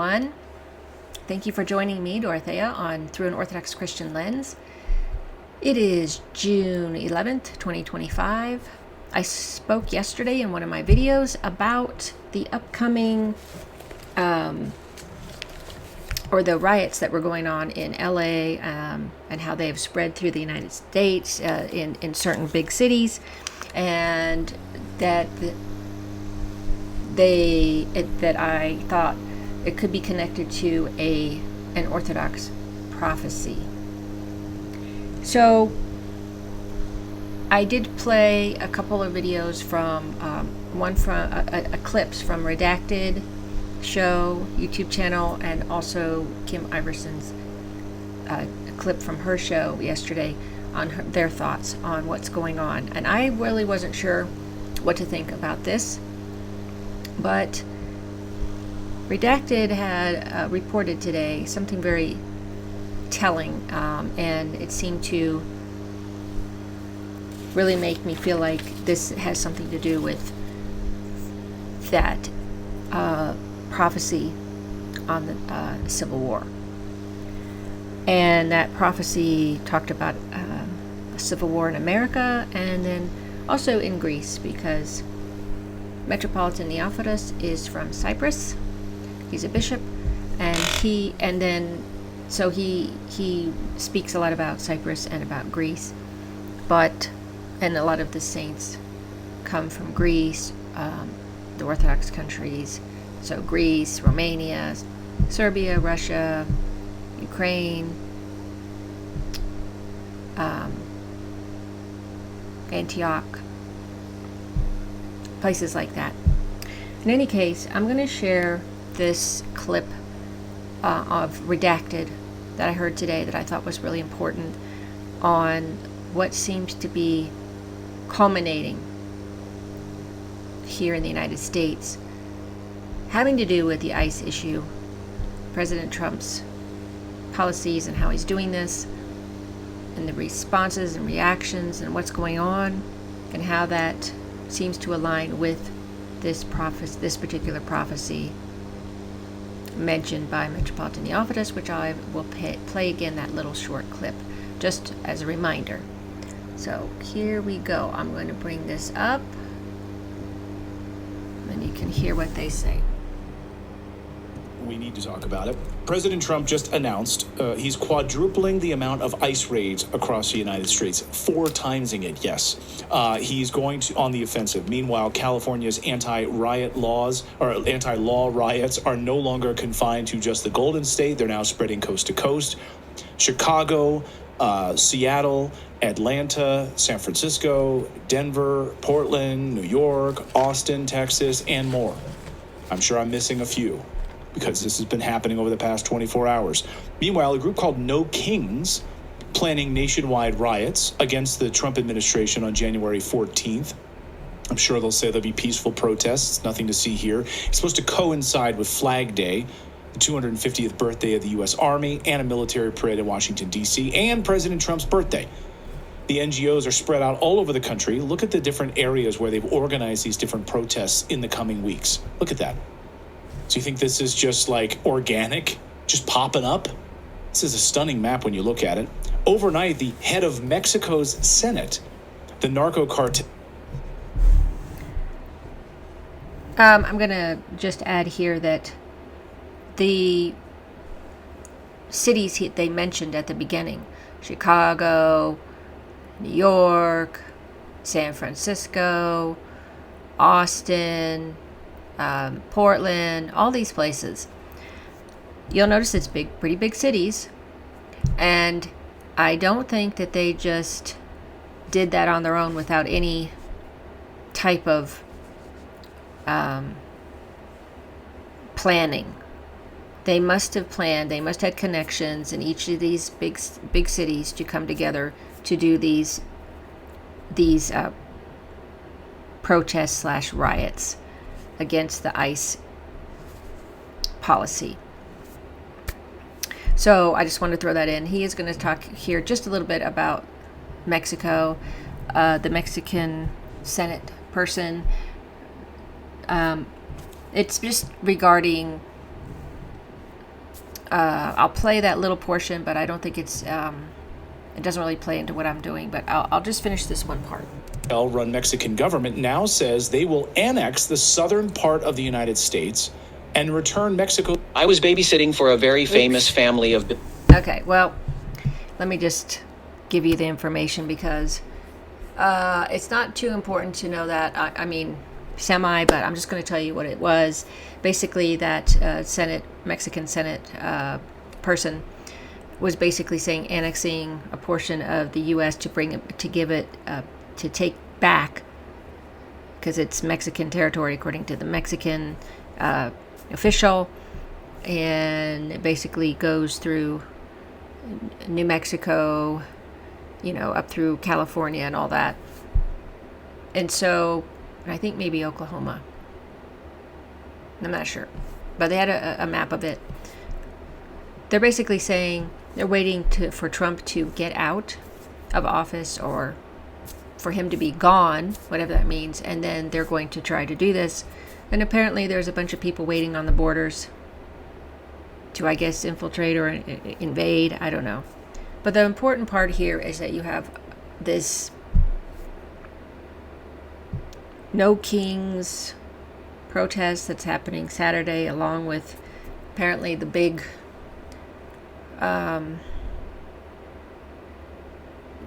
One. Thank you for joining me, Dorothea, on Through an Orthodox Christian Lens. It is June 11th, 2025. I spoke yesterday in one of my videos about the upcoming the riots that were going on in LA and how they have spread through the United States in certain big cities, and that I thought it could be connected to an Orthodox prophecy. So I did play a couple of videos from clips from Redacted show YouTube channel, and also Kim Iverson's a clip from her show yesterday on their thoughts on what's going on. And I really wasn't sure what to think about this, but Redacted had reported today something very telling, and it seemed to really make me feel like this has something to do with that prophecy on the Civil War. And that prophecy talked about a civil war in America, and then also in Greece, because Metropolitan Neophytos is from Cyprus. He's a bishop, and he speaks a lot about Cyprus and about Greece, and a lot of the saints come from Greece, the Orthodox countries, so Greece, Romania, Serbia, Russia, Ukraine, Antioch, places like that. In any case, I'm going to share this clip of Redacted that I heard today that I thought was really important on what seems to be culminating here in the United States, having to do with the ICE issue, President Trump's policies and how he's doing this, and the responses and reactions and what's going on, and how that seems to align with this particular prophecy mentioned by Metropolitan Neophytos, which I will play again, that little short clip, just as a reminder. So here we go. I'm going to bring this up, and you can hear what they say. We need to talk about it. President Trump just announced he's quadrupling the amount of ICE raids across the United States, 4 timesing it, yes. He's going on the offensive. Meanwhile, California's anti-law riots are no longer confined to just the Golden State. They're now spreading coast to coast. Chicago, Seattle, Atlanta, San Francisco, Denver, Portland, New York, Austin, Texas, and more. I'm sure I'm missing a few, because this has been happening over the past 24 hours. Meanwhile, a group called No Kings planning nationwide riots against the Trump administration on January 14th. I'm sure they'll say there'll be peaceful protests. Nothing to see here. It's supposed to coincide with Flag Day, the 250th birthday of the U.S. Army, and a military parade in Washington, D.C., and President Trump's birthday. The NGOs are spread out all over the country. Look at the different areas where they've organized these different protests in the coming weeks. Look at that. So you think this is just like organic, just popping up? This is a stunning map when you look at it. Overnight, the head of Mexico's Senate, the narco cartel. I'm going to just add here that the cities they mentioned at the beginning, Chicago, New York, San Francisco, Austin, Portland, all these places, you'll notice it's pretty big cities, and I don't think that they just did that on their own without any type of planning. They must have planned. They must have connections in each of these big cities to come together to do these protests / riots against the ICE policy. So I just wanted to throw that in. He is going to talk here just a little bit about Mexico, the Mexican Senate person. It's just regarding I'll play that little portion, but I don't think it doesn't really play into what I'm doing, but I'll just finish this one part. Run Mexican government now says they will annex the southern part of the United States and return Mexico. I was babysitting for a very famous family of... Okay, well, let me just give you the information because it's not too important to know that. I mean, semi, but I'm just going to tell you what it was. Basically, that Mexican Senate person was basically saying annexing a portion of the U.S. to take back, because it's Mexican territory according to the Mexican official, and it basically goes through New Mexico, up through California and all that. And so I think maybe Oklahoma. I'm not sure. But they had a map of it. They're basically saying they're waiting for Trump to get out of office, or for him to be gone, whatever that means, and then they're going to try to do this. And apparently there's a bunch of people waiting on the borders to, I guess, infiltrate or invade. I don't know. But the important part here is that you have this No Kings protest that's happening Saturday, along with apparently the big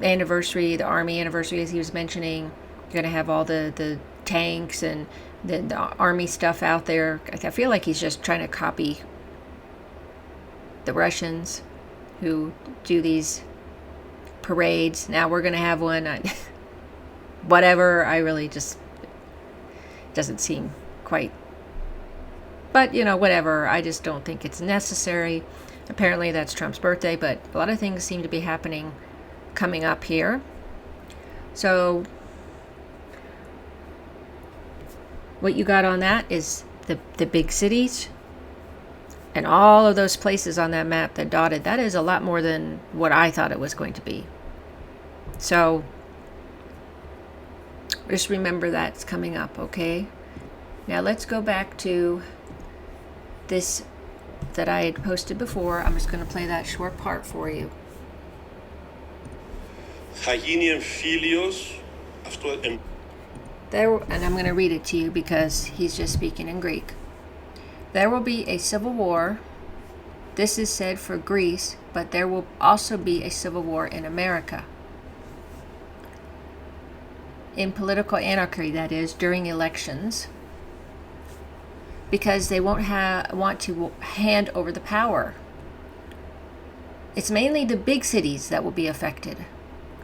anniversary, the Army anniversary, as he was mentioning. You're going to have all the tanks and the Army stuff out there. I feel like he's just trying to copy the Russians who do these parades. Now we're going to have one. Whatever. I really just doesn't seem quite. But, whatever. I just don't think it's necessary. Apparently that's Trump's birthday, but a lot of things seem to be happening coming up here. So what you got on that is the big cities and all of those places on that map that dotted. That is a lot more than what I thought it was going to be. So just remember that's coming up, okay? Now let's go back to this that I had posted before. I'm just going to play that short part for you. There, and I'm going to read it to you because he's just speaking in Greek. There will be a civil war. This is said for Greece, but there will also be a civil war in America. In political anarchy, that is, during elections, because they won't want to hand over the power. It's mainly the big cities that will be affected.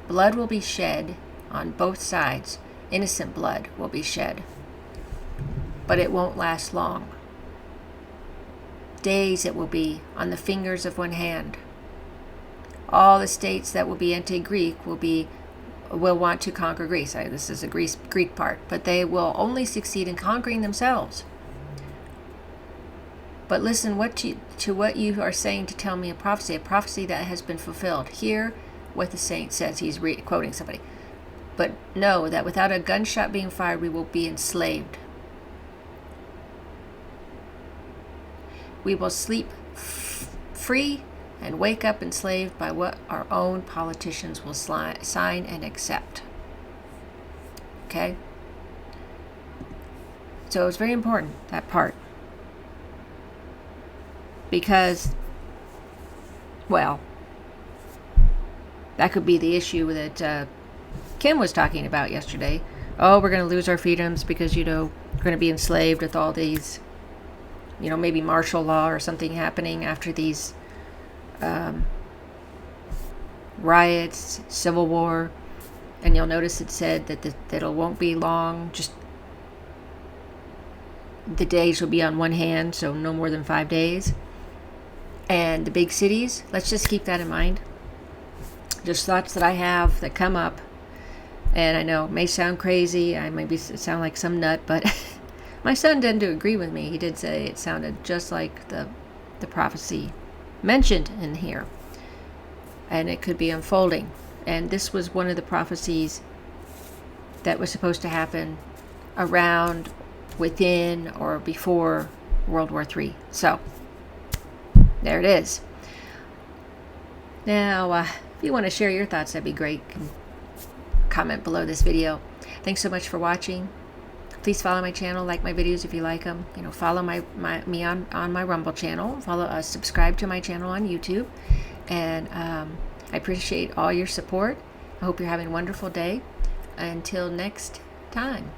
Blood will be shed on both sides. Innocent blood will be shed. But it won't last long. Days it will be, on the fingers of one hand. All the states that will be anti-Greek will want to conquer Greece. This is a Greek part, but they will only succeed in conquering themselves. But listen to what you are saying to tell me a prophecy that has been fulfilled. Hear what the saint says. He's quoting somebody. But know that without a gunshot being fired, we will be enslaved. We will sleep free and wake up enslaved by what our own politicians will sign and accept. Okay? So it's very important, that part. Because, well, that could be the issue that Kim was talking about yesterday. Oh, we're going to lose our freedoms because, we're going to be enslaved with all these, maybe martial law or something happening after these riots, civil war. And you'll notice it said that it won't be long. Just the days will be on one hand, so no more than 5 days. And the big cities, let's just keep that in mind. Just thoughts that I have that come up. And I know it may sound crazy. I maybe sound like some nut, but my son didn't agree with me. He did say it sounded just like the prophecy mentioned in here. And it could be unfolding. And this was one of the prophecies that was supposed to happen around, within, or before World War III. So, there it is. Now, if you want to share your thoughts, that'd be great. You can comment below this video. Thanks so much for watching. Please follow my channel, like my videos if you like them. Follow me on my Rumble channel. Subscribe to my channel on YouTube. And I appreciate all your support. I hope you're having a wonderful day. Until next time.